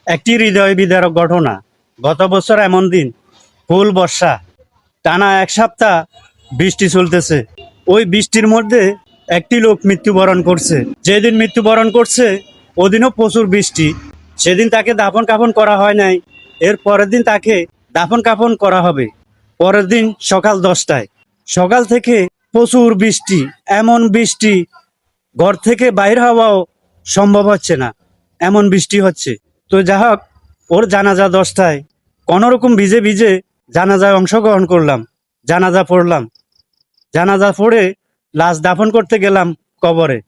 একটি হৃদয় বিদারক ঘটনা। গত বছর এমন দিন, ফুল বর্ষা, টানা 1 সপ্তাহ বৃষ্টি চলতেছে। ওই বৃষ্টির মধ্যে একটি লোক মৃত্যুবরণ করছে। যেদিন মৃত্যুবরণ করছে ওদিনও প্রচুর বৃষ্টি। সেদিন তাকে দাফন কাফন করা হয় নাই। এর পরের দিন তাকে দাফন কাফন করা হবে পরের দিন সকাল 10টায়। সকাল থেকে প্রচুর বৃষ্টি, এমন বৃষ্টি ঘর থেকে বাইর হওয়াও সম্ভব হচ্ছে না, এমন বৃষ্টি হচ্ছে। তো যা হোক, ওর জানাজা 10টায় কোনোরকম ভিজে ভিজে জানাজায় অংশগ্রহণ করলাম, জানাজা পড়লাম। জানাজা পড়ে লাশ দাফন করতে গেলাম কবরে।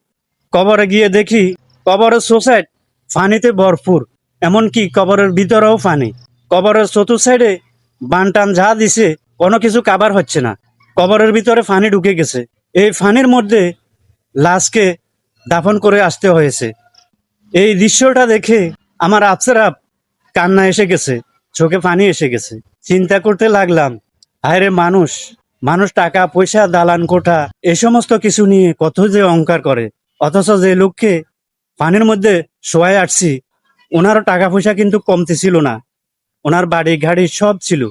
কবরে গিয়ে দেখি কবরের সোসাইড পানিতে ভরপুর, এমনকি কবরের ভিতরেও পানি। কবরের চতুর্থ সাইডে বানটান যা দিছে কোনো কিছু কাভার হচ্ছে না, কবরের ভিতরে পানি ঢুকে গেছে। এই পানির মধ্যে লাশকে দাফন করে আসতে হয়েছে। এই দৃশ্যটা দেখে আমার আফসেরাপ কান্না এসে গেছে, চোখে পানি এসে গেছে। চিন্তা করতে লাগলাম, হায়রে মানুষ, মানুষ টাকা পয়সা দালান কোঠা এ সমস্ত কিছু নিয়ে কত যে অহংকার করে, অথচ যে লোককে পানির মধ্যে শোয়াই আসছি ওনারও টাকা পয়সা কিন্তু কমতি ছিল না, ওনার বাড়ি গাড়ি সব ছিল।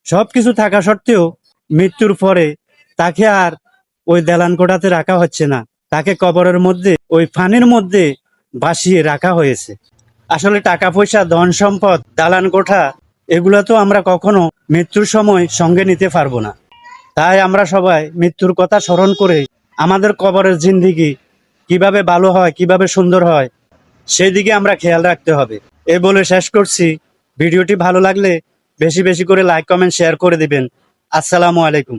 সব কিছু থাকা সত্ত্বেও মৃত্যুর পরে তাকে আর ওই দালান কোঠাতে রাখা হচ্ছে না, তাকে কবরের মধ্যে ওই পানির মধ্যে ভাসিয়ে রাখা হয়েছে। আসলে টাকা পয়সা ধন সম্পদ দালান কোঠা এগুলো তো আমরা কখনো মৃত্যুর সময় সঙ্গে নিতে পারবো না। তাই আমরা সবাই মৃত্যুর কথা স্মরণ করে আমাদের কবরের জিন্দিগি কিভাবে ভালো হয়, কিভাবে সুন্দর হয়, সেই দিকে আমরা খেয়াল রাখতে হবে। এ বলে শেষ করছি। ভিডিওটি ভালো লাগলে বেশি বেশি করে লাইক কমেন্ট শেয়ার করে দিবেন। আসসালামু আলাইকুম।